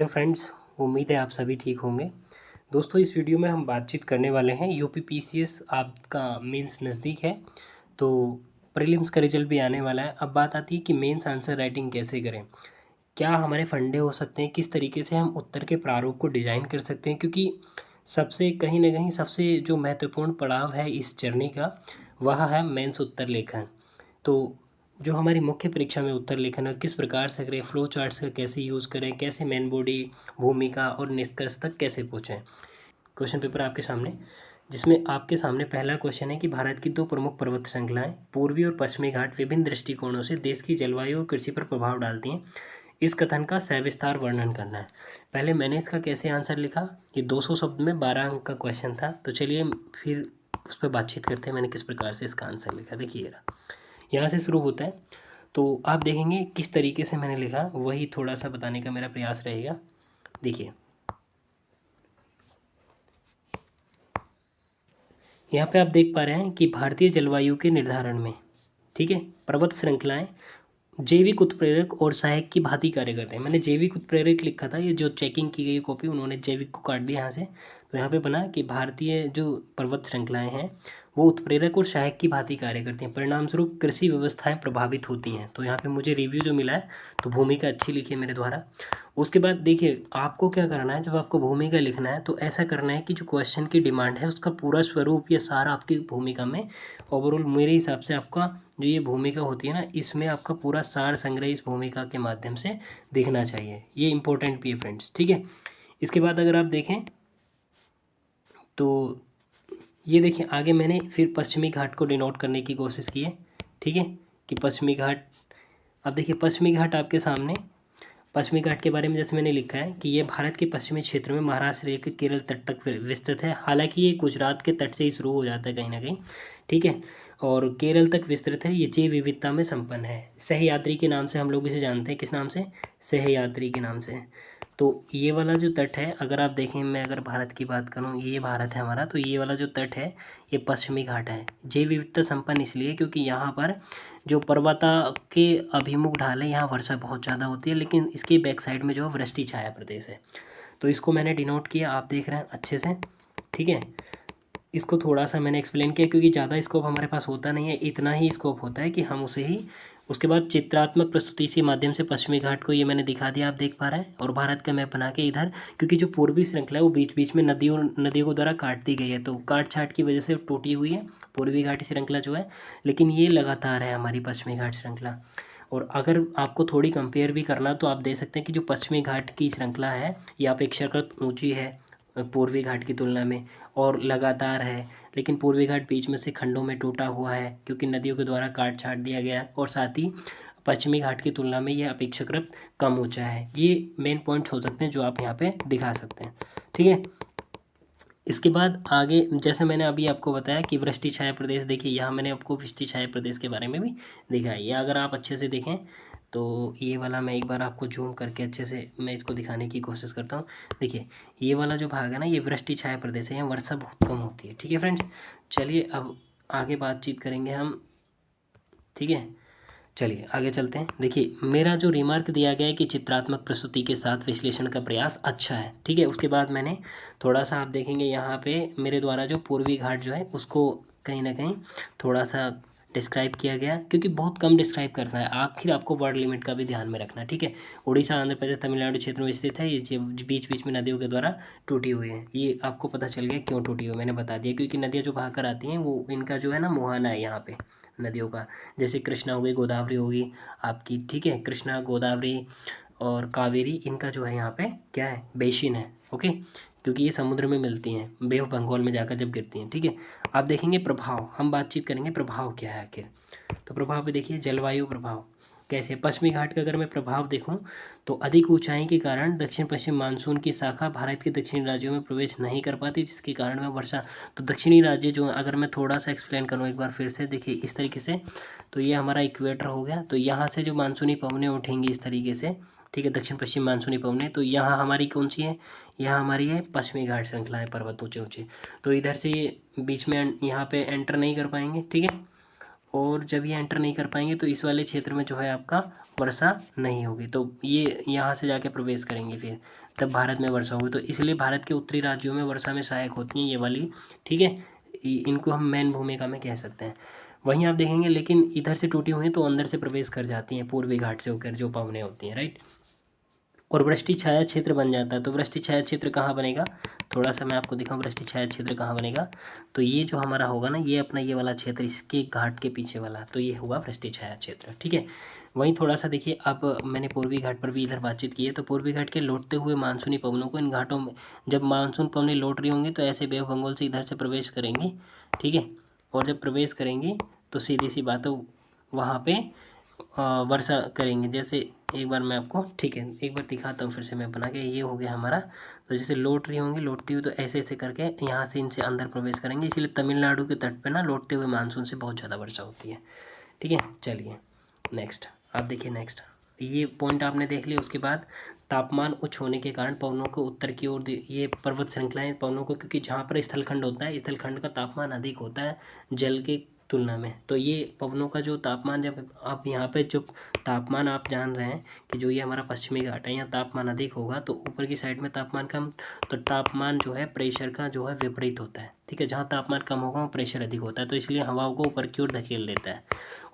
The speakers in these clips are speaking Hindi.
हेलो फ्रेंड्स, उम्मीद है आप सभी ठीक होंगे। दोस्तों, इस वीडियो में हम बातचीत करने वाले हैं यूपीपीसीएस आपका मेंस नज़दीक है, तो प्रीलिम्स का रिजल्ट भी आने वाला है। अब बात आती है कि मेंस आंसर राइटिंग कैसे करें, क्या हमारे फंडे हो सकते हैं, किस तरीके से हम उत्तर के प्रारूप को डिज़ाइन कर सकते हैं, क्योंकि सबसे कहीं ना कहीं सबसे जो महत्वपूर्ण पड़ाव है इस जर्नी का, वह है मेंस उत्तर लेखन। तो जो हमारी मुख्य परीक्षा में उत्तर लेखन है किस प्रकार से करें, फ्लो चार्ट्स का कैसे यूज़ करें, कैसे मेन बॉडी, भूमिका और निष्कर्ष तक कैसे पहुँचें। क्वेश्चन पेपर आपके सामने, जिसमें आपके सामने पहला क्वेश्चन है कि भारत की दो प्रमुख पर्वत श्रृंखलाएं पूर्वी और पश्चिमी घाट विभिन्न दृष्टिकोणों से देश की जलवायु और कृषि पर प्रभाव डालती हैं। इस कथन का सविस्तार वर्णन करना है। पहले मैंने इसका कैसे आंसर लिखा, ये 200 शब्द में 12 अंक का क्वेश्चन था। तो चलिए फिर उस पर बातचीत करते हैं, मैंने किस प्रकार से इसका आंसर लिखा। देखिए यहाँ से शुरू होता है, तो आप देखेंगे किस तरीके से मैंने लिखा, वही थोड़ा सा बताने का मेरा प्रयास रहेगा। देखिए यहाँ पे आप देख पा रहे हैं कि भारतीय जलवायु के निर्धारण में, ठीक है, पर्वत श्रृंखलाएं जैविक उत्प्रेरक और सहायक की भांति कार्य करते हैं। मैंने जैविक उत्प्रेरक लिखा था, ये जो चेकिंग की गई कॉपी उन्होंने जैविक को काट दिया यहाँ से, तो यहाँ पे बना कि भारतीय जो पर्वत श्रृंखलाएं हैं वो उत्प्रेरक और सहायक की भांति कार्य करती हैं, परिणाम स्वरूप कृषि व्यवस्थाएं प्रभावित होती हैं। तो यहाँ पे मुझे रिव्यू जो मिला है, तो भूमिका अच्छी लिखी है मेरे द्वारा। उसके बाद देखिए आपको क्या करना है, जब आपको भूमिका लिखना है तो ऐसा करना है कि जो क्वेश्चन की डिमांड है उसका पूरा स्वरूप या सारा आपकी भूमिका में ओवरऑल मेरे हिसाब से आपका जो ये भूमिका होती है ना, इसमें आपका पूरा सार संग्रह इस भूमिका के माध्यम से दिखना चाहिए। ये इंपॉर्टेंट भी है फ्रेंड्स, ठीक है। इसके बाद अगर आप देखें तो ये देखिए आगे मैंने फिर पश्चिमी घाट को डिनोट करने की कोशिश की है, ठीक है, कि पश्चिमी घाट। अब देखिए पश्चिमी घाट आपके सामने, पश्चिमी घाट के बारे में जैसे मैंने लिखा है कि ये भारत के पश्चिमी क्षेत्र में महाराष्ट्र से लेकर केरल तट तक विस्तृत है। हालांकि ये गुजरात के तट से ही शुरू हो जाता है कहीं ना कहीं, ठीक है, और केरल तक विस्तृत है। ये जैव विविधता में संपन्न है। सहयात्री के नाम से हम लोग इसे जानते हैं, किस नाम से, सहयात्री के नाम से। तो ये वाला जो तट है, अगर आप देखें, मैं अगर भारत की बात करूँ, ये भारत है हमारा, तो ये वाला जो तट है ये पश्चिमी घाट है। जैव विविधता संपन्न इसलिए क्योंकि यहाँ पर जो पर्वता के अभिमुख ढाल है, यहाँ वर्षा बहुत ज़्यादा होती है, लेकिन इसके बैक साइड में जो है वृष्टि छाया प्रदेश है। तो इसको मैंने डिनोट किया, आप देख रहे हैं अच्छे से, ठीक है। इसको थोड़ा सा मैंने एक्सप्लेन किया क्योंकि ज़्यादा स्कोप हमारे पास होता नहीं है, इतना ही स्कोप होता है कि हम उसे ही, उसके बाद चित्रात्मक प्रस्तुति के माध्यम से पश्चिमी घाट को ये मैंने दिखा दिया, आप देख पा रहे हैं। और भारत का मैप बना के इधर, क्योंकि जो पूर्वी श्रृंखला है वो बीच बीच में नदियों को द्वारा काट दी गई है, तो काट छाट की वजह से टूटी हुई है पूर्वी घाटी श्रृंखला जो है, लेकिन ये लगातार है हमारी पश्चिमी घाट श्रृंखला। और अगर आपको थोड़ी कंपेयर भी करना तो आप दे सकते हैं कि जो पश्चिमी घाट की श्रृंखला है ये अपेक्षाकृत ऊंची है पूर्वी घाट की तुलना में, और लगातार है, लेकिन पूर्वी घाट बीच में से खंडों में टूटा हुआ है क्योंकि नदियों के द्वारा काट छाट दिया गया है, और साथ ही पश्चिमी घाट की तुलना में यह अपेक्षाकृत कम ऊंचा है। ये मेन पॉइंट्स हो सकते हैं जो आप यहाँ पे दिखा सकते हैं, ठीक है। इसके बाद आगे जैसे मैंने अभी आपको बताया कि वृष्टि छाया प्रदेश, देखिए यहाँ मैंने आपको वृष्टि छाया प्रदेश के बारे में भी दिखाया। ये अगर आप अच्छे से देखें तो ये वाला मैं एक बार आपको जूम करके अच्छे से मैं इसको दिखाने की कोशिश करता हूँ। देखिए ये वाला जो भाग है ना, ये वृष्टि छाया प्रदेश है, यहाँ वर्षा बहुत कम होती है, ठीक है फ्रेंड्स। चलिए अब आगे बातचीत करेंगे हम, ठीक है। चलिए आगे चलते हैं। देखिए मेरा जो रिमार्क दिया गया है कि चित्रात्मक प्रस्तुति के साथ विश्लेषण का प्रयास अच्छा है, ठीक है। उसके बाद मैंने थोड़ा सा, आप देखेंगे यहाँ पे मेरे द्वारा जो पूर्वी घाट जो है उसको कहीं ना कहीं थोड़ा सा डिस्क्राइब किया गया, क्योंकि बहुत कम डिस्क्राइब करना है, आखिर आपको वर्ड लिमिट का भी ध्यान में रखना है, ठीक है। उड़ीसा, आंध्र प्रदेश, तमिलनाडु क्षेत्र में स्थित है, ये बीच बीच में नदियों के द्वारा टूटी हुई है। ये आपको पता चल गया क्यों टूटी हुई, मैंने बता दिया, क्योंकि नदियाँ जो बहाकर आती हैं वो इनका जो है ना मुहाना है यहाँ पे नदियों का। जैसे कृष्णा हो गई, गोदावरी होगी आपकी, ठीक है, कृष्णा, गोदावरी और कावेरी, इनका जो है यहाँ पे क्या है, बेसिन है, ओके, क्योंकि ये समुद्र में मिलती हैं, बे ऑफ बंगाल में जाकर जब गिरती हैं, ठीक है। आप देखेंगे प्रभाव, हम बातचीत करेंगे प्रभाव क्या है आखिर। तो प्रभाव पे देखिए जलवायु प्रभाव कैसे, पश्चिमी घाट का अगर मैं प्रभाव देखूं तो अधिक ऊंचाई के कारण दक्षिण पश्चिम मानसून की शाखा भारत के दक्षिणी राज्यों में प्रवेश नहीं कर पाती, जिसके कारण में वर्षा, तो दक्षिणी राज्य जो, अगर मैं थोड़ा सा एक्सप्लेन करूँ एक बार फिर से, देखिए इस तरीके से, तो ये हमारा इक्वेटर हो गया, तो यहाँ से जो मानसूनी पवनें उठेंगी इस तरीके से, ठीक है, दक्षिण पश्चिम मानसूनी पवनें, तो यहाँ हमारी कौन सी है, यहाँ हमारी है पश्चिमी घाट श्रृंखला है, पर्वत ऊंचे ऊंचे, तो इधर से ये बीच में यहाँ पे एंटर नहीं कर पाएंगे, ठीक है। और जब ये एंटर नहीं कर पाएंगे तो इस वाले क्षेत्र में जो है आपका वर्षा नहीं होगी, तो ये यहाँ से जाके प्रवेश करेंगे फिर तब भारत में वर्षा होगी। तो इसलिए भारत के उत्तरी राज्यों में वर्षा में सहायक होती हैं ये वाली, ठीक है, इनको हम मेन भूमिका में कह सकते हैं। वहीं आप देखेंगे लेकिन इधर से टूटी हुई हैं तो अंदर से प्रवेश कर जाती हैं पूर्वी घाट से होकर जो पवनें होती हैं, राइट। और वृष्टि छाया क्षेत्र बन जाता है। तो वृष्टि छाया क्षेत्र कहाँ बनेगा, थोड़ा सा मैं आपको दिखाऊं वृष्टि छाया क्षेत्र कहाँ बनेगा। तो ये जो हमारा होगा ना, ये अपना ये वाला क्षेत्र इसके घाट के पीछे वाला, तो ये हुआ वृष्टि छाया क्षेत्र, ठीक है। वहीं थोड़ा सा देखिए, अब मैंने पूर्वी घाट पर भी इधर बातचीत की है, तो पूर्वी घाट के लौटते हुए मानसूनी पवनों को इन घाटों में, जब मानसून पवनें लौट रही होंगी तो ऐसे बे ऑफ बंगाल से इधर से प्रवेश करेंगी, ठीक है। और जब प्रवेश करेंगी तो सीधी सी बात है वहाँ पे वर्षा करेंगे। जैसे एक बार मैं आपको, ठीक है, एक बार दिखाता हूँ फिर से मैं बना के, ये हो गया हमारा। तो जैसे लौट रही होंगी, लौटती हुई तो ऐसे ऐसे करके यहाँ से इनसे अंदर प्रवेश करेंगे, इसलिए तमिलनाडु के तट पे ना लौटते हुए मानसून से बहुत ज़्यादा वर्षा होती है, ठीक है। चलिए नेक्स्ट, आप देखिए नेक्स्ट, ये पॉइंट आपने देख लिया। उसके बाद तापमान उच्च होने के कारण पवनों को उत्तर की ओर, ये पर्वत श्रृंखलाएं पवनों को, क्योंकि जहाँ पर स्थलखंड होता है, स्थलखंड का तापमान अधिक होता है जल के तुलना में, तो ये पवनों का जो तापमान, जब आप यहाँ पे जो तापमान आप जान रहे हैं कि जो ये हमारा पश्चिमी घाट है, यहाँ तापमान अधिक होगा तो ऊपर की साइड में तापमान कम, तो तापमान जो है प्रेशर का जो है विपरीत होता है, ठीक है। जहाँ तापमान कम होगा वहाँ प्रेशर अधिक होता है, तो इसलिए हवाओं को ऊपर की ओर धकेल देता है,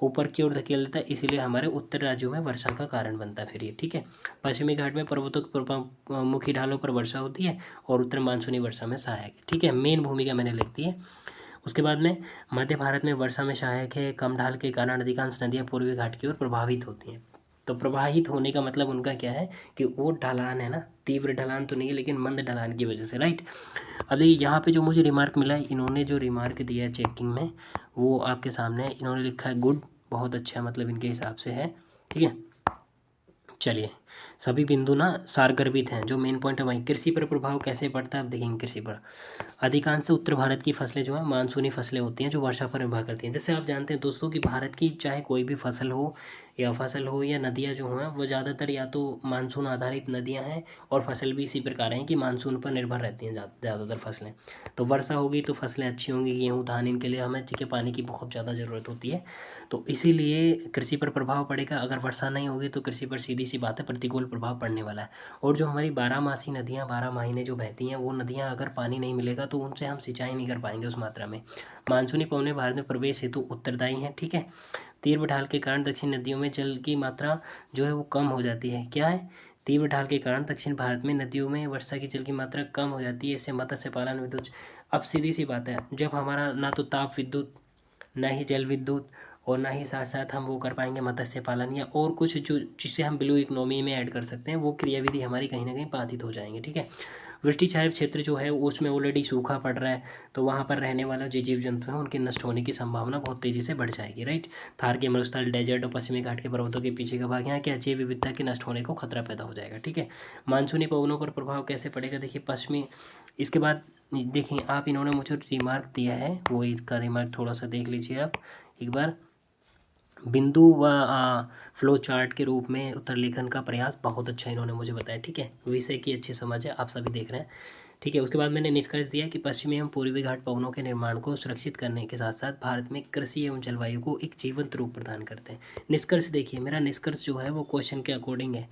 ऊपर की ओर धकेल देता है, इसीलिए हमारे उत्तर राज्यों में वर्षा का कारण बनता है फिर ये, ठीक है। पश्चिमी घाट में पर्वतों के मुखी ढालों पर वर्षा होती है और उत्तर मानसूनी वर्षा में सहायक है, ठीक है। मेन भूमिका मैंने लिख दी है। उसके बाद में मध्य भारत में वर्षा में सहायक है, कम ढाल के कारण अधिकांश नदियाँ पूर्वी घाट की ओर प्रभावित होती हैं। तो प्रवाहित होने का मतलब उनका क्या है कि वो ढलान है ना, तीव्र ढलान तो नहीं है लेकिन मंद ढलान की वजह से, राइट। अब देखिए यहाँ पे जो मुझे रिमार्क मिला है, इन्होंने जो रिमार्क दिया है चेकिंग में वो आपके सामने है। इन्होंने लिखा है गुड, बहुत अच्छा, मतलब इनके हिसाब से है, ठीक है। चलिए, सभी बिंदु ना सारगर्भित हैं, जो मेन पॉइंट है वहीं। कृषि पर प्रभाव कैसे पड़ता है आप देखेंगे। कृषि पर अधिकांश उत्तर भारत की फसलें जो है मानसूनी फसलें होती हैं जो वर्षा पर निर्भर करती हैं। जैसे आप जानते हैं दोस्तों कि भारत की चाहे कोई भी फसल हो या नदियाँ जो हैं वो ज़्यादातर या तो मानसून आधारित नदियाँ हैं, और फसल भी इसी प्रकार हैं कि मानसून पर निर्भर रहती हैं ज़्यादातर फसलें। तो वर्षा होगी तो फसलें अच्छी होंगी, गेहूँ धान, इनके लिए हमें ठीक है पानी की बहुत ज़्यादा ज़रूरत होती है, तो इसीलिए कृषि पर प्रभाव पड़ेगा। अगर वर्षा नहीं होगी तो कृषि पर सीधी सी बात है प्रतिकूल प्रभाव पड़ने वाला है। और जो हमारी 12 मासी नदियाँ 12 महीने जो बहती हैं, वो नदियाँ अगर पानी नहीं मिलेगा तो उनसे हम सिंचाई नहीं कर पाएंगे उस मात्रा में। मानसूनी पवनें भारत में प्रवेश हेतु उत्तरदायी हैं, ठीक है। तीव्र ढाल के कारण दक्षिण नदियों में जल की मात्रा जो है वो कम हो जाती है। क्या है, तीव्र ढाल के कारण दक्षिण भारत में नदियों में वर्षा की जल की मात्रा कम हो जाती है, इससे मत्स्य पालन विद्युत। अब सीधी सी बात है, जब हमारा ना तो ताप विद्युत, ना ही जल विद्युत, और ना ही साथ साथ हम वो कर पाएंगे मत्स्य पालन या और कुछ जो जिसे हम ब्लू इकोनॉमी में ऐड कर सकते हैं, वो क्रियाविधि हमारी कहीं ना कहीं बाधित हो जाएंगे, ठीक है। वृष्टि छाया क्षेत्र जो है उसमें ऑलरेडी सूखा पड़ रहा है, तो वहाँ पर रहने वाला जो जीव जंतु हैं उनके नष्ट होने की संभावना बहुत तेज़ी से बढ़ जाएगी, राइट। थार के मरुस्थल, डेजर्ट और पश्चिमी घाट के पर्वतों के पीछे का भाग, यहाँ क्या जैव विविधता के नष्ट होने को खतरा पैदा हो जाएगा, ठीक है। मानसूनी पवनों पर प्रभाव कैसे पड़ेगा, देखिए पश्चिमी, इसके बाद देखिए आप, इन्होंने मुझे रिमार्क दिया है, वो इसका रिमार्क थोड़ा सा देख लीजिए आप एक बार। बिंदु व फ्लो चार्ट के रूप में उत्तर लेखन का प्रयास बहुत अच्छा इन्होंने मुझे बताया, ठीक है। विषय की अच्छी समझ है, आप सभी देख रहे हैं, ठीक है। उसके बाद मैंने निष्कर्ष दिया कि पश्चिमी एवं पूर्वी घाट पवनों के निर्माण को सुरक्षित करने के साथ साथ भारत में कृषि एवं जलवायु को एक जीवंत रूप प्रदान करते हैं। निष्कर्ष देखिए, मेरा निष्कर्ष जो है वो क्वेश्चन के अकॉर्डिंग है।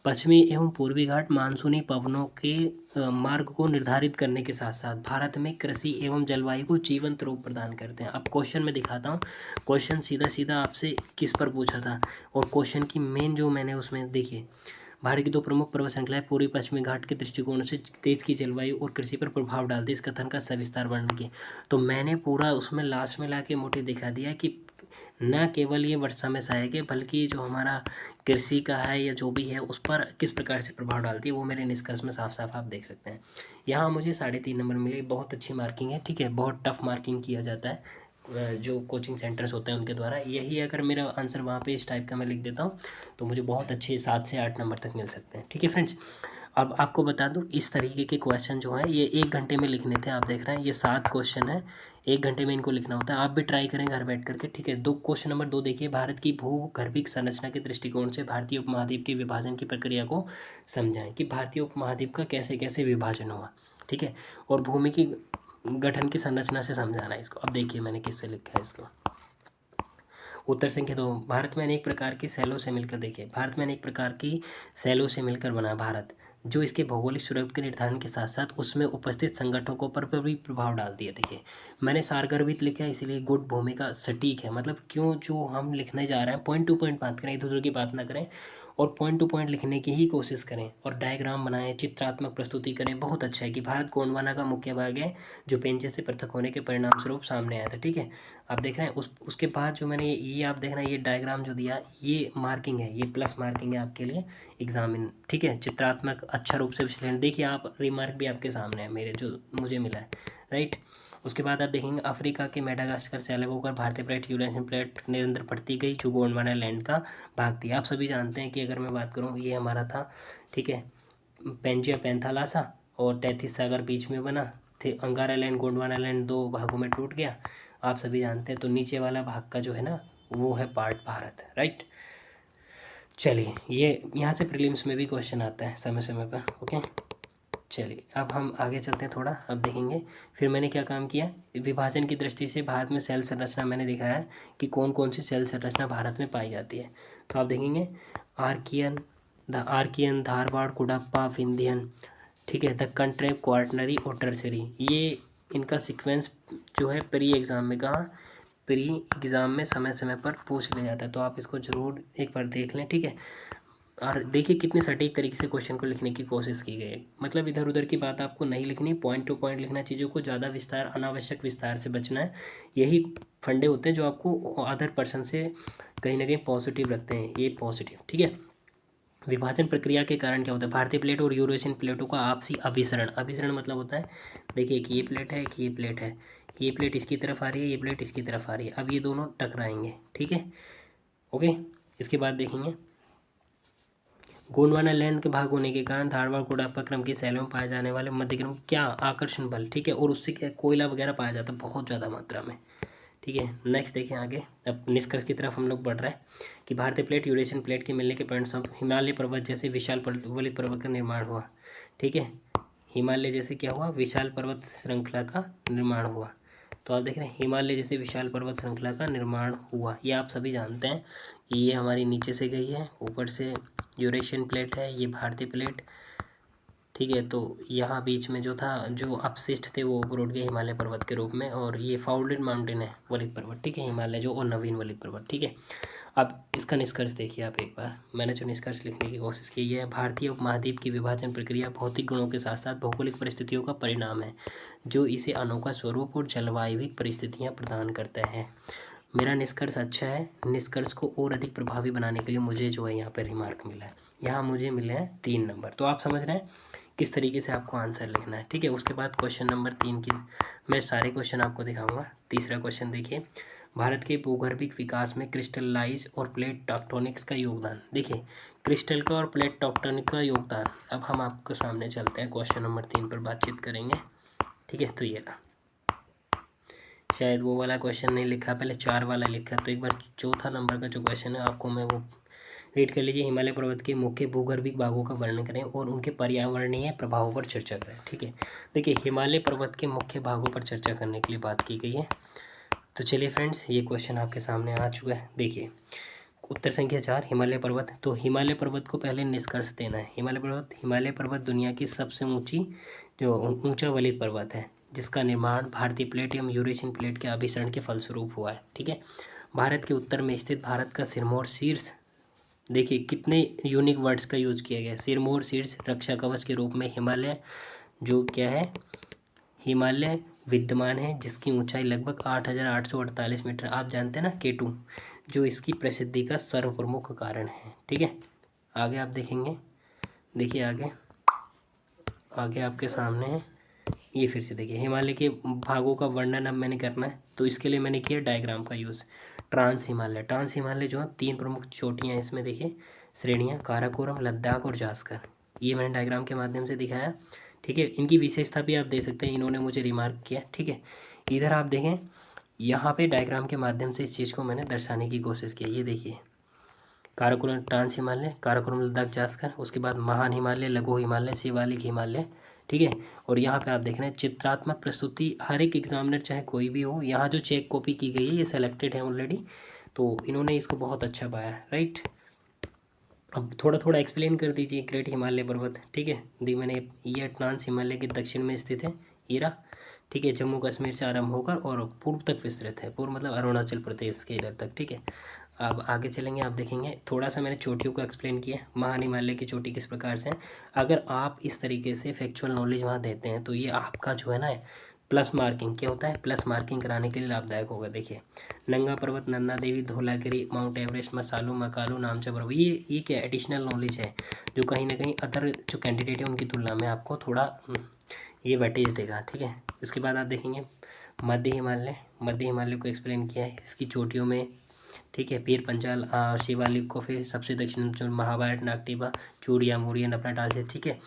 पश्चिमी एवं पूर्वी घाट मानसूनी पवनों के मार्ग को निर्धारित करने के साथ साथ भारत में कृषि एवं जलवायु को जीवंत रूप प्रदान करते हैं। अब क्वेश्चन में दिखाता हूँ, क्वेश्चन सीधा सीधा आपसे किस पर पूछा था, और क्वेश्चन की मेन जो मैंने उसमें देखिए, भारत की दो प्रमुख पर्वत श्रृंखलाएं पूर्वी पश्चिमी घाट के दृष्टिकोण से देश की जलवायु और कृषि पर प्रभाव डालती है, इस कथन का सविस्तार वर्णन किया। तो मैंने पूरा उसमें लास्ट में ला के मोटे दिखा दिया कि न केवल ये वर्षा में सहायक है बल्कि जो हमारा कृषि का है या जो भी है उस पर किस प्रकार से प्रभाव डालती है, वो मेरे निष्कर्ष में साफ साफ आप देख सकते हैं। यहाँ मुझे 3.5 नंबर मिले, बहुत अच्छी मार्किंग है, ठीक है। बहुत टफ मार्किंग किया जाता है जो कोचिंग सेंटर्स होते हैं उनके द्वारा। यही अगर मेरा आंसर वहाँ पे इस टाइप का मैं लिख देता हूँ तो मुझे बहुत अच्छे 7 से 8 नंबर तक मिल सकते हैं, ठीक है फ्रेंड्स। अब आपको बता दूं इस तरीके के क्वेश्चन जो हैं ये 1 घंटे में लिखने थे, आप देख रहे हैं ये 7 क्वेश्चन है, 1 घंटे में इनको लिखना होता है। आप भी ट्राई करें घर बैठ करके, ठीक है। दो क्वेश्चन नंबर 2 देखिए, भारत की भूगर्भिक संरचना के दृष्टिकोण से भारतीय उपमहाद्वीप के विभाजन की प्रक्रिया को समझाएं कि भारतीय उपमहाद्वीप का कैसे कैसे विभाजन हुआ, ठीक है। और भूमि की गठन की संरचना से समझाना है इसको। अब देखिए मैंने किससे लिखा है इसको, उत्तर संख्या 2, भारत में अनेक प्रकार की शैलों से मिलकर, देखिए भारत में अनेक प्रकार की शैलों से मिलकर बना भारत, जो इसके भौगोलिक स्वरूप के निर्धारण के साथ साथ उसमें उपस्थित संगठनों पर भी प्रभाव डालती है। देखिए मैंने सारगर्भित लिखा है, इसीलिए गुड भूमिका सटीक है, मतलब क्यों जो हम लिखने जा रहे हैं पॉइंट टू पॉइंट बात करें, इधर उधर की बात ना करें और पॉइंट टू पॉइंट लिखने की ही कोशिश करें और डायग्राम बनाएं, चित्रात्मक प्रस्तुति करें। बहुत अच्छा है कि भारत गोंडवाना का मुख्य भाग है जो पेंचे से पृथक होने के परिणाम स्वरूप सामने आया था। ठीक है, आप देख रहे हैं उसके बाद जो मैंने ये आप देख रहे हैं ये डायग्राम जो दिया, ये मार्किंग है, ये प्लस मार्किंग है आपके लिए एग्जामिन। ठीक है, चित्रात्मक अच्छा रूप से विश्लेषण, देखिए आप रिमार्क भी आपके सामने है मेरे जो मुझे मिला है, राइट। उसके बाद आप देखेंगे अफ्रीका के मेडागास्कर से अलग होकर भारतीय प्लेट यूरेशियन प्लेट निरंतर बढ़ती गई जो गोंडवाना लैंड का भाग थी। आप सभी जानते हैं कि अगर मैं बात करूँ ये हमारा था, ठीक है, पेंजिया पैंथालासा और तैतीस सागर बीच में बना थे, अंगारा लैंड गोंडवाना लैंड दो भागों में टूट गया, आप सभी जानते हैं। तो नीचे वाला भाग का जो है ना वो है पार्ट भारत, राइट। चलिए ये यहाँ से प्रीलिम्स में भी क्वेश्चन आता है समय समय पर, ओके। चलिए अब हम आगे चलते हैं थोड़ा, अब देखेंगे फिर मैंने क्या काम किया। विभाजन की दृष्टि से भारत में सेल संरचना मैंने दिखाया है कि कौन कौन सी सेल संरचना भारत में पाई जाती है। तो आप देखेंगे आर्कियन, धारवाड़, कुडप्पा, विंध्यन, ठीक है, दक्कन ट्रैप, क्वार्टनरी और टर्सरी, ये इनका सीक्वेंस जो है प्री एग्ज़ाम में समय समय पर पूछ लिया जाता है, तो आप इसको ज़रूर एक बार देख लें, ठीक है। और देखिए कितने सटीक तरीके से क्वेश्चन को लिखने की कोशिश की गई है, मतलब इधर उधर की बात आपको नहीं लिखनी, पॉइंट टू पॉइंट लिखना, चीज़ों को ज़्यादा विस्तार अनावश्यक विस्तार से बचना है। यही फंडे होते हैं जो आपको अदर पर्सन से कहीं ना कहीं पॉजिटिव रखते हैं, ये पॉजिटिव, ठीक है। विभाजन प्रक्रिया के कारण क्या होता है, भारतीय प्लेट और यूरेशियन प्लेटों का आपसी अभिसरण, अभिसरण मतलब होता है, देखिए एक ये प्लेट है, एक ये प्लेट है, ये प्लेट इसकी तरफ आ रही है, ये प्लेट इसकी तरफ आ रही है, अब ये दोनों टकराएंगे, ठीक है, ओके। इसके बाद देखेंगे गोंडवाना लैंड के भाग होने के कारण धारवाड़ कुडप्पा क्रम की शैलों में पाए जाने वाले मध्य क्रम क्या आकर्षण बल, ठीक है, और उससे क्या कोयला वगैरह पाया जाता है बहुत ज़्यादा मात्रा में, ठीक है। नेक्स्ट देखें आगे, अब निष्कर्ष की तरफ हम लोग बढ़ रहे हैं कि भारतीय प्लेट यूरेशियन प्लेट के मिलने के परिणामस्वरूप हिमालय पर्वत जैसे विशाल वलित पर्वत का निर्माण हुआ, ठीक है। हिमालय जैसे क्या हुआ, विशाल पर्वत श्रृंखला का निर्माण हुआ। तो आप देख रहे हैं हिमालय जैसे विशाल पर्वत श्रृंखला का निर्माण हुआ, ये आप सभी जानते हैं कि ये हमारी नीचे से गई है, ऊपर से यूरेशियन प्लेट है, ये भारतीय प्लेट, ठीक है। तो यहाँ बीच में जो था, जो अपशिष्ट थे वो ऊपर उठ गए हिमालय पर्वत के रूप में, और ये फाउंडेड माउंटेन है वलित पर्वत, ठीक है, हिमालय जो और नवीन वलित पर्वत, ठीक है। अब इसका निष्कर्ष देखिए आप एक बार, मैंने जो निष्कर्ष लिखने की कोशिश की है, भारतीय उपमहाद्वीप की विभाजन प्रक्रिया भौतिक गुणों के साथ साथ भौगोलिक परिस्थितियों का परिणाम है जो इसे अनोखा स्वरूप और जलवायविक परिस्थितियाँ प्रदान करता है। मेरा निष्कर्ष अच्छा है, निष्कर्ष को और अधिक प्रभावी बनाने के लिए मुझे जो है यहाँ पर रिमार्क मिला है, यहाँ मुझे मिले हैं 3 नंबर। तो आप समझ रहे हैं किस तरीके से आपको आंसर लिखना है, ठीक है। उसके बाद क्वेश्चन नंबर 3 की मैं सारे क्वेश्चन आपको दिखाऊंगा। तीसरा क्वेश्चन देखिए, भारत के भूगर्भिक विकास में क्रिस्टलाइज और प्लेट टेक्टोनिक्स का योगदान, देखिए क्रिस्टल का और प्लेट टेक्टोनिक का योगदान। अब हम आपको सामने चलते हैं, क्वेश्चन नंबर 3 पर बातचीत करेंगे, ठीक है। तो ये रहा, शायद वो वाला क्वेश्चन नहीं लिखा, पहले 4 वाला लिखा, तो एक बार चौथा नंबर का जो क्वेश्चन है आपको मैं वो रीड कर लीजिए। हिमालय पर्वत के मुख्य भूगर्भिक भागों का वर्णन करें और उनके पर्यावरणीय प्रभावों पर चर्चा करें, ठीक है। देखिए हिमालय पर्वत के मुख्य भागों पर चर्चा करने के लिए बात की गई है। तो चलिए फ्रेंड्स, ये क्वेश्चन आपके सामने आ चुका है। देखिए उत्तर संख्या 4 हिमालय पर्वत, तो हिमालय पर्वत को पहले निष्कर्ष देना है। हिमालय पर्वत दुनिया की सबसे ऊंचा वलित पर्वत है जिसका निर्माण भारतीय प्लेट एवं यूरेशियन प्लेट के अभिसरण के फलस्वरूप हुआ है, ठीक है। भारत के उत्तर में स्थित भारत का सिरमौर शीर्ष, देखिए कितने यूनिक वर्ड्स का यूज किया गया, सिरमौर शीर्ष रक्षा कवच के रूप में हिमालय जो क्या है, हिमालय विद्यमान है जिसकी ऊंचाई लगभग 8,848 मीटर, आप जानते हैं ना K2, जो इसकी प्रसिद्धि का सर्वप्रमुख कारण है, ठीक है। आगे आप देखेंगे, देखिए आगे आपके सामने है, ये फिर से देखिए हिमालय के भागों का वर्णन अब मैंने करना है, तो इसके लिए मैंने किया डायग्राम का यूज़। ट्रांस हिमालय जो है 3 प्रमुख चोटियाँ इसमें देखिए, श्रेणियाँ काराकोरम, लद्दाख और जास्कर, ये मैंने डायग्राम के माध्यम से दिखाया, ठीक है। इनकी विशेषता भी आप देख सकते हैं, इन्होंने मुझे रिमार्क किया, ठीक है। इधर आप देखें, यहाँ पे डायग्राम के माध्यम से इस चीज़ को मैंने दर्शाने की कोशिश की, ये देखिए काराकोरम ट्रांस हिमालय, काराकोरम लद्दाख जास्कर, उसके बाद महान हिमालय, लघु हिमालय, शिवालिक हिमालय, ठीक है। और यहाँ पे आप देख रहे हैं चित्रात्मक प्रस्तुति, हर एक एग्जामिनर चाहे कोई भी हो, यहाँ जो चेक कॉपी की गई है ये सेलेक्टेड है ऑलरेडी, तो इन्होंने इसको बहुत अच्छा पाया, राइट। अब थोड़ा थोड़ा एक्सप्लेन कर दीजिए ग्रेट हिमालय पर्वत, ठीक है। दी मैंने ये ट्रांस हिमालय के दक्षिण में स्थित है हीरा, ठीक है, जम्मू कश्मीर से आरंभ होकर और पूर्व तक विस्तृत है, पूर्व मतलब अरुणाचल प्रदेश के इधर तक, ठीक है। अब आगे चलेंगे, आप देखेंगे थोड़ा सा मैंने चोटियों को एक्सप्लेन किया, महान हिमालय की चोटी किस प्रकार से है। अगर आप इस तरीके से फैक्चुअल नॉलेज वहाँ देते हैं तो ये आपका जो है ना प्लस मार्किंग, क्या होता है, प्लस मार्किंग कराने के लिए लाभदायक होगा। देखिए नंगा पर्वत, नंदा देवी, धौलागिरी, माउंट एवरेस्ट, मसालू, मकालू, नामचा पर्वत, ये क्या एडिशनल नॉलेज है जो कहीं ना कहीं अदर जो कैंडिडेट है उनकी तुलना में आपको थोड़ा ये वेटेज देगा, ठीक है। इसके बाद आप देखेंगे मध्य हिमालय, मध्य हिमालय को एक्सप्लेन किया है इसकी चोटियों में, ठीक है, पीर पंचाल शिवालिक को, फिर सबसे दक्षिण जो महाभारत, नागटिबा, चूड़िया, मुड़िया, नपना से, ठीक है।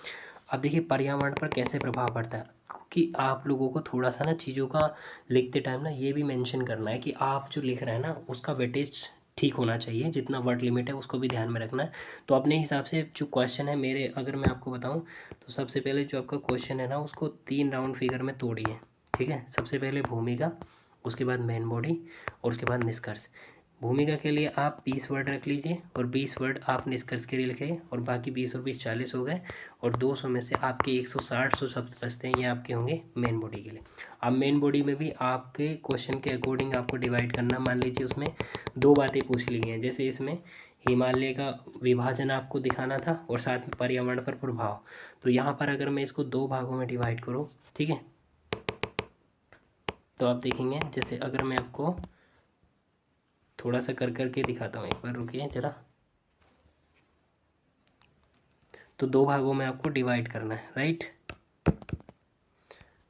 अब देखिए पर्यावरण पर कैसे प्रभाव पड़ता है, क्योंकि आप लोगों को थोड़ा सा ना चीज़ों का लिखते टाइम ना ये भी मेंशन करना है कि आप जो लिख रहे हैं ना उसका वेटेज ठीक होना चाहिए, जितना वर्ड लिमिट है उसको भी ध्यान में रखना है। तो अपने हिसाब से जो क्वेश्चन है मेरे, अगर मैं आपको बताऊं तो सबसे पहले जो आपका क्वेश्चन है ना उसको 3 राउंड फिगर में तोड़िए, ठीक है। सबसे पहले भूमिका, उसके बाद मेन बॉडी और उसके बाद निष्कर्ष। भूमिका के लिए आप 20 वर्ड रख लीजिए और 20 वर्ड आप निष्कर्ष के लिए लिखें, और बाकी 20 और 20 40 हो गए, और 200 में से आपके 160 शब्द बचते हैं, ये आपके होंगे मेन बॉडी के लिए। अब मेन बॉडी में भी आपके क्वेश्चन के अकॉर्डिंग आपको डिवाइड करना, मान लीजिए उसमें 2 बातें पूछ ली हैं, जैसे इसमें हिमालय का विभाजन आपको दिखाना था और साथ में पर्यावरण पर प्रभाव। तो यहाँ पर अगर मैं इसको 2 भागों में डिवाइड करूँ, ठीक है, तो आप देखेंगे जैसे अगर मैं आपको थोड़ा सा कर करके दिखाता हूँ, एक बार रुकिए ज़रा। तो 2 भागों में आपको डिवाइड करना है, राइट।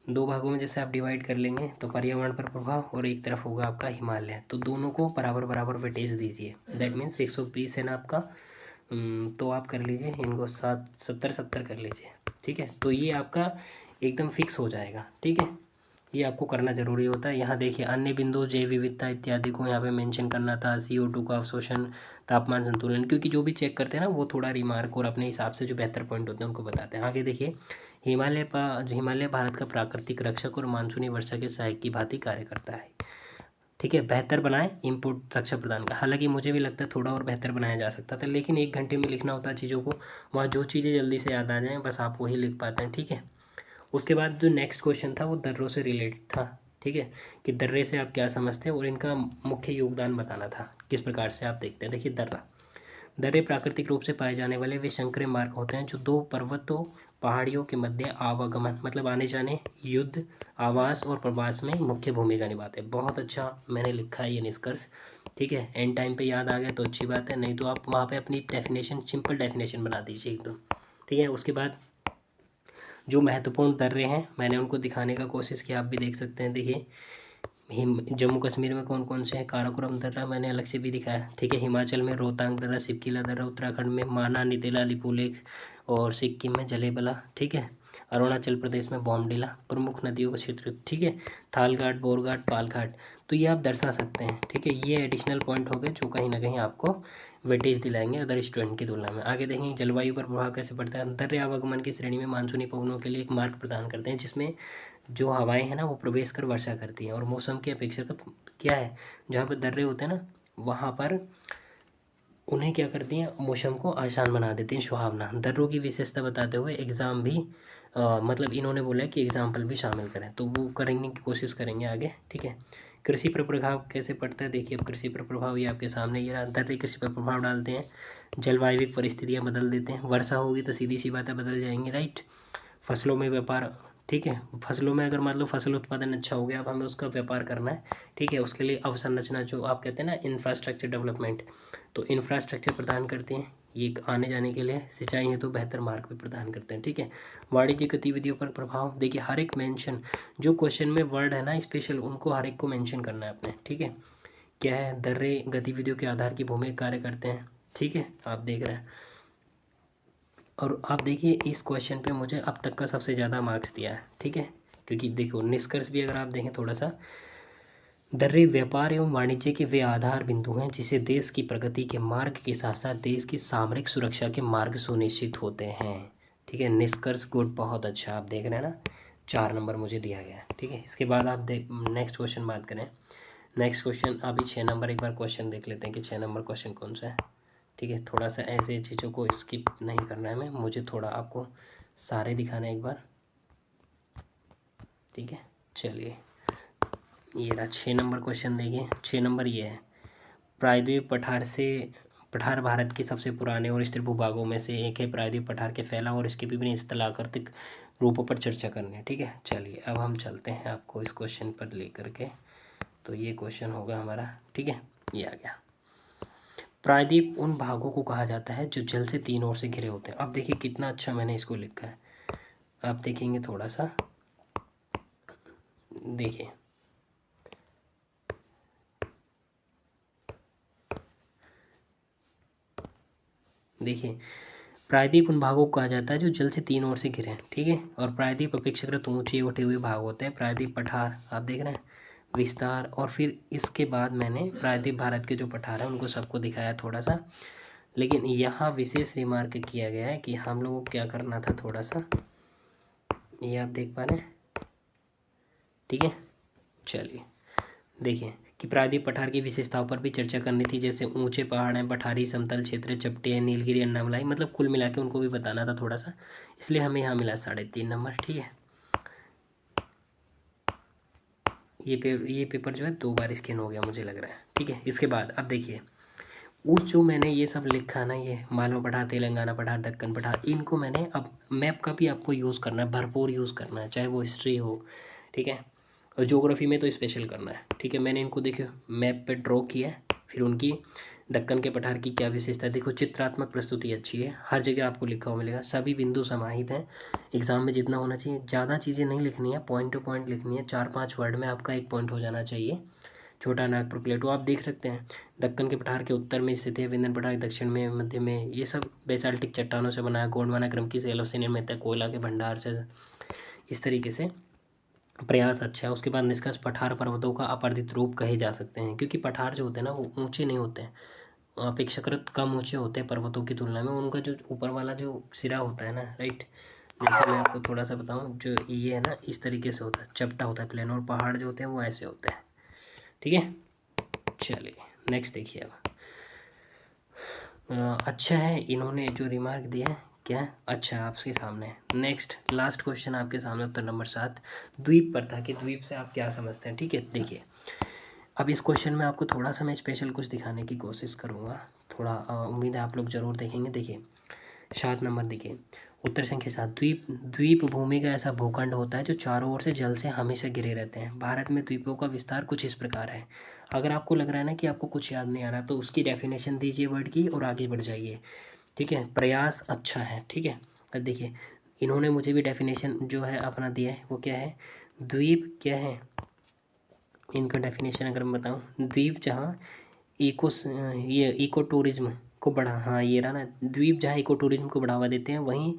2 भागों में जैसे आप डिवाइड कर लेंगे तो पर्यावरण पर प्रभाव और एक तरफ होगा आपका हिमालय, तो दोनों को बराबर बराबर वेटेज दीजिए। दैट मीन्स 120 है ना आपका, तो आप कर लीजिए इनको 70 कर लीजिए, ठीक है। तो ये आपका एकदम फिक्स हो जाएगा, ठीक है। ये आपको करना ज़रूरी होता है। यहाँ देखिए अन्य बिंदु, जैव विविधता इत्यादि को यहाँ पे मेंशन करना था, CO2 का अवशोषण, तापमान संतुलन, क्योंकि जो भी चेक करते हैं ना वो थोड़ा रिमार्क और अपने हिसाब से जो बेहतर पॉइंट होते हैं उनको बताते हैं। आगे देखिए हिमालय भारत का प्राकृतिक रक्षक और मानसूनी वर्षा के सहायक की भांति कार्य करता है, ठीक है। बेहतर बनाए इनपुट रक्षा प्रदान का, हालांकि मुझे भी लगता है थोड़ा और बेहतर बनाया जा सकता था, लेकिन 1 घंटे में लिखना होता है चीज़ों को, वहाँ जो चीज़ें जल्दी से याद आ जाएँ बस आप वही लिख पाते हैं, ठीक है। उसके बाद जो नेक्स्ट क्वेश्चन था वो दर्रों से रिलेटेड था, ठीक है, कि दर्रे से आप क्या समझते हैं और इनका मुख्य योगदान बताना था किस प्रकार से आप देखते हैं। देखिए दर्रे प्राकृतिक रूप से पाए जाने वाले वे संकरे मार्ग होते हैं जो 2 पर्वतों पहाड़ियों के मध्य आवागमन मतलब आने जाने, युद्ध, आवास और प्रवास में मुख्य भूमिका निभाते हैं। बहुत अच्छा मैंने लिखा है ये निष्कर्ष, ठीक है। एंड टाइम पे याद आ गया तो अच्छी बात है, नहीं तो आप वहाँ पे अपनी डेफिनेशन सिंपल डेफिनेशन बना दीजिए एकदम, ठीक है। उसके बाद जो महत्वपूर्ण दर्रे हैं मैंने उनको दिखाने का कोशिश किया, आप भी देख सकते हैं। देखिए जम्मू कश्मीर में कौन कौन से हैं, काराकोरम दर्रा मैंने अलग से भी दिखाया, ठीक है। हिमाचल में रोहतांग दर्रा, सिपकिला दर्रा, उत्तराखंड में माना, नितिला, लिपुलेख, और सिक्किम में जलेबला, ठीक है। अरुणाचल प्रदेश में बॉमडिला, प्रमुख नदियों का क्षेत्र, ठीक है, थालघाट, बोरघाट, पालघाट। तो ये आप दर्शा सकते हैं, ठीक है। ये एडिशनल पॉइंट हो गए जो कहीं ना कहीं आपको वेटेज दिलाएंगे अदर स्टूडेंट की तुलना में। आगे देखेंगे जलवायु पर प्रभाव कैसे पड़ता है। दर्रे आवागमन की श्रेणी में मानसूनी पवनों के लिए एक मार्ग प्रदान करते हैं, जिसमें जो हवाएं हैं ना वो प्रवेश कर वर्षा करती हैं, और मौसम की अपेक्षाकृत क्या है, जहाँ पर दर्रे होते हैं ना वहाँ पर उन्हें क्या करती हैं, मौसम को आसान बना देती हैं, सुहावना। दर्रों की विशेषता बताते हुए एग्ज़ाम भी मतलब इन्होंने बोला है कि एग्जाम्पल भी शामिल करें, तो वो करने की कोशिश करेंगे आगे, ठीक है। कृषि पर प्रभाव कैसे पड़ता है, देखिए अब कृषि पर प्रभाव ये आपके सामने ये रहा। दर्रे कृषि पर प्रभाव डालते हैं, जलवायु परिस्थितियाँ बदल देते हैं, वर्षा होगी तो सीधी सी बातें बदल जाएंगी, राइट। फसलों में व्यापार, ठीक है, फसलों में अगर मान लो फसल उत्पादन अच्छा हो गया, अब हमें उसका व्यापार करना है, ठीक है, उसके लिए अवसंरचना जो आप कहते हैं ना इंफ्रास्ट्रक्चर डेवलपमेंट, तो इंफ्रास्ट्रक्चर प्रदान करते हैं ये आने जाने के लिए, सिंचाई है तो बेहतर मार्ग भी प्रदान करते हैं, ठीक है। वाणिज्यिक गतिविधियों पर प्रभाव, देखिए हर एक मेंशन जो क्वेश्चन में वर्ड है ना स्पेशल उनको हर एक को मेंशन करना है आपने, ठीक है। क्या है, दर्रे गतिविधियों के आधार की भूमिका कार्य करते हैं, ठीक है, आप देख रहे हैं। और आप देखिए इस क्वेश्चन पे मुझे अब तक का सबसे ज़्यादा मार्क्स दिया है, ठीक है, क्योंकि देखो निष्कर्ष भी अगर आप देखें थोड़ा सा, दर्रे व्यापार एवं वाणिज्य के वे आधार बिंदु हैं जिसे देश की प्रगति के मार्ग के साथ साथ देश की सामरिक सुरक्षा के मार्ग सुनिश्चित होते हैं, ठीक है। निष्कर्ष गुड, बहुत अच्छा, आप देख रहे हैं ना 4 नंबर मुझे दिया गया है, ठीक है। इसके बाद आप देख नेक्स्ट क्वेश्चन बात करें, नेक्स्ट क्वेश्चन, अभी 6 नंबर एक बार क्वेश्चन देख लेते हैं कि 6 नंबर क्वेश्चन कौन सा है। ठीक है, थोड़ा सा ऐसे चीज़ों को स्किप नहीं करना है मैं, मुझे थोड़ा आपको सारे दिखाना है एक बार। ठीक है, चलिए ये रहा 6 नंबर क्वेश्चन। देखिए 6 नंबर ये है, प्रायद्वीप पठार भारत के सबसे पुराने और स्थिर भूभागों में से एक है। प्रायद्वीप पठार के फैलाव और इसके विभिन्न स्थलाकृतिक रूपों पर चर्चा करनी है। ठीक है, चलिए अब हम चलते हैं आपको इस क्वेश्चन पर लेकर के। तो ये क्वेश्चन होगा हमारा। ठीक है, ये आ गया। प्रायद्वीप उन भागों को कहा जाता है जो जल से 3 ओर से घिरे होते हैं। अब देखिए कितना अच्छा मैंने इसको लिखा है, आप देखेंगे थोड़ा सा, देखिए देखिए प्रायद्वीप उन भागों को कहा जाता है जो जल से 3 ओर से घिरे हैं। ठीक है, और प्रायद्वीप अपेक्षाकृत ऊंचे उठे हुए भाग होते हैं। प्रायद्वीप पठार आप देख रहे हैं, विस्तार, और फिर इसके बाद मैंने प्रायद्वीप भारत के जो पठार हैं उनको सबको दिखाया थोड़ा सा। लेकिन यहाँ विशेष रिमार्क किया गया है कि हम लोगों को क्या करना था, थोड़ा सा ये आप देख पा रहे हैं। ठीक है, चलिए देखिए कि प्रायद्वीप पठार की विशेषताओं पर भी चर्चा करनी थी, जैसे ऊंचे पहाड़ हैं, पठारी समतल क्षेत्र, चपटे हैं, नीलगिरी, अन्नामलाई, मतलब कुल मिला के उनको भी बताना था थोड़ा सा, इसलिए हमें यहाँ मिला 3.5 नंबर। ठीक है, ये पेपर जो है 2 बार स्कैन हो गया मुझे लग रहा है। ठीक है, इसके बाद अब देखिए उस जो मैंने ये सब लिखा ना, ये मालवा पठार, तेलंगाना पठार, दक्कन पठार, इनको मैंने अब मैप का भी आपको यूज़ करना है, भरपूर यूज़ करना है, चाहे वो हिस्ट्री हो। ठीक है, और ज्योग्राफी में तो स्पेशल करना है। ठीक है, मैंने इनको देखो मैप पे ड्रॉ किया है, फिर उनकी दक्कन के पठार की क्या विशेषता है, देखो चित्रात्मक प्रस्तुति अच्छी है, हर जगह आपको लिखा हुआ मिलेगा, सभी बिंदु समाहित हैं। एग्जाम में जितना होना चाहिए, ज़्यादा चीज़ें नहीं लिखनी है, पॉइंट टू पॉइंट लिखनी है, 4-5 वर्ड में आपका एक पॉइंट हो जाना चाहिए। छोटा नागपुर प्लेटो आप देख सकते हैं, दक्कन के पठार के उत्तर में स्थित है, विंध्य पठार के दक्षिण में, मध्य में, ये सब बेसाल्टिक चट्टानों से बना है, गोंडवाना क्रम की सेलों से निर्मित है, कोयला के भंडार से, इस तरीके से प्रयास अच्छा है। उसके बाद निष्कर्ष, पठार पर्वतों का अपरदित रूप कहे जा सकते हैं, क्योंकि पठार जो होते हैं ना वो ऊंचे नहीं होते हैं, अपेक्षाकृत कम ऊंचे होते हैं पर्वतों की तुलना में। उनका जो ऊपर वाला जो सिरा होता है ना, राइट, जैसे मैं आपको थोड़ा सा बताऊं, जो ये है ना इस तरीके से होता है, चपटा होता है प्लेन, और पहाड़ जो होते हैं वो ऐसे होते हैं। ठीक है, चलिए नेक्स्ट देखिए अब। अच्छा है, इन्होंने जो रिमार्क दिया है क्या है, अच्छा आपके सामने है। नेक्स्ट लास्ट क्वेश्चन आपके सामने, उत्तर नंबर 7 द्वीप पर था कि द्वीप से आप क्या समझते हैं। ठीक है, देखिए अब इस क्वेश्चन में आपको थोड़ा सा मैं स्पेशल कुछ दिखाने की कोशिश करूँगा, थोड़ा उम्मीद है आप लोग ज़रूर देखेंगे। देखिए 7 नंबर देखिए, उत्तर संख्या 7, द्वीप द्वीप भूमि का ऐसा भूखंड होता है जो चारों ओर से जल से हमेशा घिरे रहते हैं। भारत में द्वीपों का विस्तार कुछ इस प्रकार है। अगर आपको लग रहा है ना कि आपको कुछ याद नहीं आ रहा, तो उसकी डेफिनेशन दीजिए वर्ड की और आगे बढ़ जाइए। ठीक है, प्रयास अच्छा है। ठीक है, अब देखिए इन्होंने मुझे भी डेफिनेशन जो है अपना दिया है, वो क्या है, द्वीप क्या है, इनका डेफिनेशन अगर मैं बताऊं, द्वीप जहाँ इको ये इको टूरिज्म को बढ़ा, हाँ ये रहा ना, द्वीप जहाँ इको टूरिज्म को बढ़ावा देते हैं, वहीं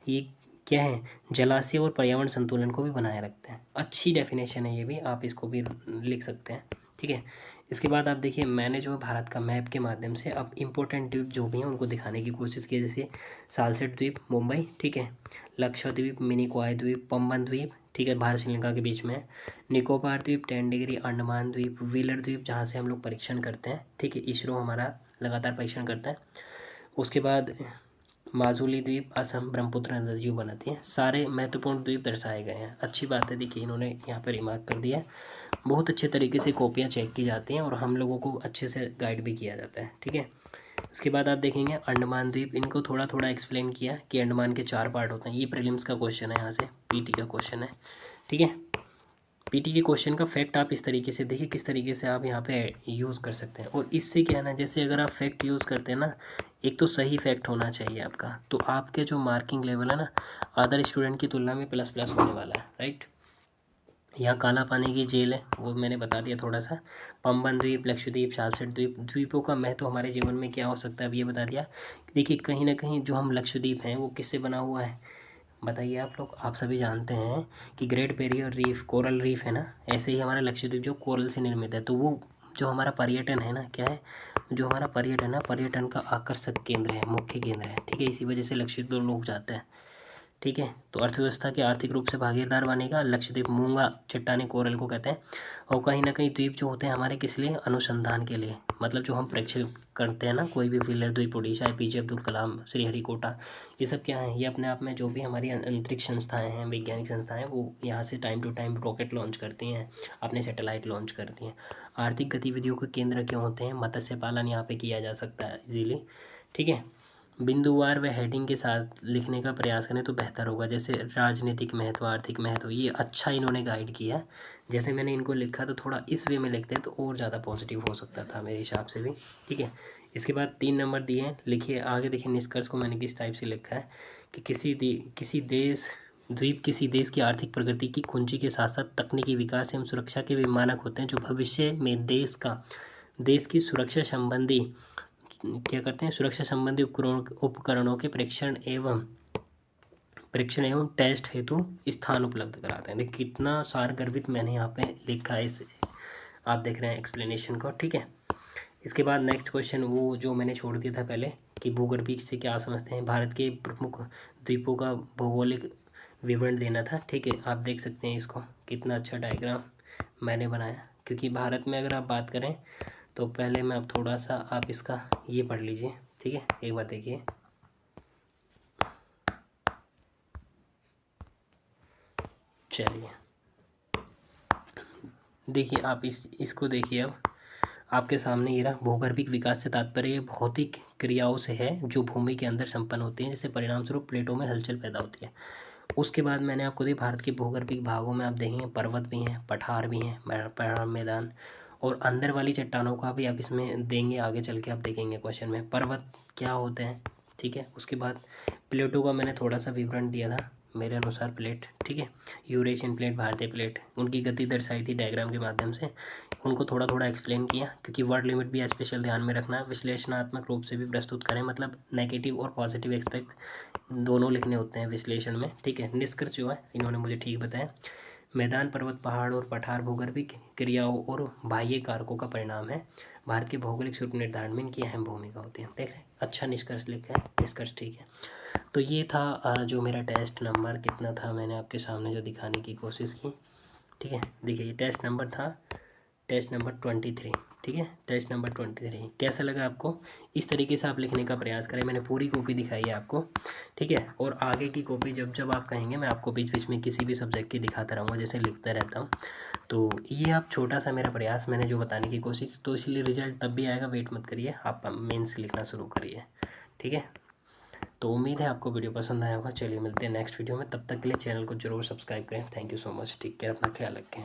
ये क्या है, जलाशय और पर्यावरण संतुलन को भी बनाए रखते हैं। अच्छी डेफिनेशन है ये भी, आप इसको भी लिख सकते हैं। ठीक है, इसके बाद आप देखिए मैंने जो भारत का मैप के माध्यम से अब इम्पोर्टेंट द्वीप जो भी हैं उनको दिखाने की कोशिश की, जैसे सालसेट द्वीप मुंबई, ठीक है, लक्षद्वीप, मिनिकॉय द्वीप, पंबन द्वीप, ठीक है, भारत श्रीलंका के बीच में, निकोबार द्वीप, 10 डिग्री, अंडमान द्वीप, व्हीलर द्वीप जहाँ से हम लोग परीक्षण करते हैं। ठीक है, इसरो हमारा लगातार परीक्षण करता है। उसके बाद माजुली द्वीप, असम, ब्रह्मपुत्र नदियों बनाती हैं, सारे महत्वपूर्ण द्वीप दर्शाए गए हैं। अच्छी बात है, देखिए इन्होंने यहाँ पर रिमार्क कर दिया है। बहुत अच्छे तरीके से कॉपियाँ चेक की जाती हैं और हम लोगों को अच्छे से गाइड भी किया जाता है। ठीक है, इसके बाद आप देखेंगे अंडमान द्वीप, इनको थोड़ा थोड़ा एक्सप्लेन किया कि अंडमान के 4 पार्ट होते हैं। ये प्रीलिम्स का क्वेश्चन है, यहाँ से पीटी का क्वेश्चन है। ठीक है, पीटी के क्वेश्चन का फैक्ट आप इस तरीके से देखिए, किस तरीके से आप यहाँ पे यूज़ कर सकते हैं। और इससे क्या है ना, जैसे अगर आप फैक्ट यूज़ करते हैं ना, एक तो सही फैक्ट होना चाहिए आपका, तो आपके जो मार्किंग लेवल है ना अदर स्टूडेंट की तुलना में प्लस प्लस होने वाला है, राइट। यहाँ काला पानी की झील है, वो मैंने बता दिया थोड़ा सा। पंबन द्वीप, लक्षद्वीप, सालसेट द्वीप, द्वीपों का महत्व हमारे जीवन में क्या हो सकता है, अब ये बता दिया। देखिए कहीं ना कहीं जो हम लक्षद्वीप हैं वो किससे बना हुआ है, बताइए आप लोग। आप सभी जानते हैं कि great barrier reef, coral reef है ना, ऐसे ही हमारा लक्षद्वीप जो कोरल से निर्मित है। तो वो जो हमारा पर्यटन है ना, क्या है, जो हमारा पर्यटन है, पर्यटन का आकर्षक केंद्र है, मुख्य केंद्र है। ठीक है, इसी वजह से लक्षद्वीप लोग जाते हैं। ठीक है। तो अर्थव्यवस्था के आर्थिक रूप से भागीदार बनेगा। लक्षद्वीप मूंगा चट्टाने कोरल को कहते हैं। और कहीं ना कहीं द्वीप जो होते हैं हमारे किस लिए, अनुसंधान के लिए, मतलब जो हम प्रेक्षण करते हैं ना, कोई भी व्हीलर द्वीप, उड़ीसा, APJ अब्दुल कलाम, श्रीहरिकोटा, ये सब क्या है, ये अपने आप में जो भी हमारी अंतरिक्ष संस्थाएं हैं, वैज्ञानिक संस्थाएं, वो यहाँ से time to time rocket launch करती हैं, अपने सैटेलाइट लॉन्च करती हैं। आर्थिक गतिविधियों के केंद्र क्यों होते हैं, मत्स्य पालन यहाँ पे किया जा सकता है इजीली। ठीक है। बिंदुवार व हेडिंग के साथ लिखने का प्रयास करें तो बेहतर होगा। जैसे राजनीतिक महत्व, आर्थिक महत्व, ये अच्छा इन्होंने गाइड किया। जैसे मैंने इनको लिखा तो थोड़ा इस वे में लिखते हैं तो और ज़्यादा पॉजिटिव हो सकता था मेरे हिसाब से भी। ठीक है। इसके बाद 3 नंबर दिए हैं, लिखिए आगे। देखिए निष्कर्ष को मैंने किस टाइप से लिखा है कि किसी देश की आर्थिक प्रगति की कुंजी के साथ साथ तकनीकी विकास एवं सुरक्षा के भी मानक होते हैं, जो भविष्य में देश की सुरक्षा संबंधी क्या करते हैं, सुरक्षा संबंधी उपकरणों के परीक्षण एवं टेस्ट हेतु स्थान उपलब्ध कराते हैं। देखिए कितना सार गर्भित मैंने यहाँ पे लिखा है, इस आप देख रहे हैं एक्सप्लेनेशन को। ठीक है। इसके बाद नेक्स्ट क्वेश्चन वो जो मैंने छोड़ दिया था पहले कि भूगर्भिक से क्या समझते हैं, भारत के प्रमुख द्वीपों का भौगोलिक विवरण देना था। ठीक है। आप देख सकते हैं इसको, कितना अच्छा डायग्राम मैंने बनाया। क्योंकि भारत में अगर आप बात करें तो पहले मैं अब थोड़ा सा आप इसका ये पढ़ लीजिए। ठीक है। एक बार देखिए, चलिए देखिए आप इसको देखिए। अब आपके सामने ये रहा, भूगर्भिक विकास से तात्पर्य भौतिक क्रियाओं से है जो भूमि के अंदर संपन्न होती हैं, जिससे परिणाम स्वरूप प्लेटों में हलचल पैदा होती है। उसके बाद मैंने आपको दी भारत के भूगर्भिक भागों में आप देखेंगे पर्वत भी हैं, पठार भी हैं, पहाड़ मैदान, और अंदर वाली चट्टानों का भी आप इसमें देंगे। आगे चल के आप देखेंगे क्वेश्चन में पर्वत क्या होते हैं। ठीक है। उसके बाद प्लेटों का मैंने थोड़ा सा विवरण दिया था मेरे अनुसार। प्लेट, ठीक है, यूरेशियन प्लेट, भारतीय प्लेट, उनकी गति दर्शाई थी डायग्राम के माध्यम से, उनको थोड़ा थोड़ा एक्सप्लेन किया। क्योंकि वर्ड लिमिट भी स्पेशल ध्यान में रखना। विश्लेषणात्मक रूप से भी प्रस्तुत करें, मतलब नेगेटिव और पॉजिटिव एस्पेक्ट दोनों लिखने होते हैं विश्लेषण में। ठीक है। निष्कर्ष जो है इन्होंने मुझे ठीक बताया, मैदान, पर्वत, पहाड़ और पठार भूगर्भिक क्रियाओं और बाह्य कारकों का परिणाम है। भारत के भौगोलिक स्वरूप निर्धारण में इनकी अहम भूमिका होती है। देख रहे हैं, अच्छा निष्कर्ष लिखा है, निष्कर्ष ठीक है। तो ये था जो मेरा टेस्ट नंबर कितना था, मैंने आपके सामने जो दिखाने की कोशिश की। ठीक है। देखिए ये टेस्ट नंबर था, टेस्ट नंबर 23। ठीक है। टेस्ट नंबर 23 कैसा लगा आपको? इस तरीके से आप लिखने का प्रयास करें। मैंने पूरी कॉपी दिखाई है आपको। ठीक है। और आगे की कॉपी जब जब आप कहेंगे मैं आपको बीच बीच में किसी भी सब्जेक्ट की दिखाता रहूँगा, जैसे लिखता रहता हूँ। तो ये आप छोटा सा मेरा प्रयास मैंने जो बताने की कोशिश, तो इसलिए रिजल्ट तब भी आएगा, वेट मत करिए, आप मेंस लिखना शुरू करिए। ठीक है। तो उम्मीद है आपको वीडियो पसंद आया होगा। चलिए मिलते हैं नेक्स्ट वीडियो में, तब तक के लिए चैनल को जरूर सब्सक्राइब करें। Thank you so much. Take care, अपना ख्याल रखें।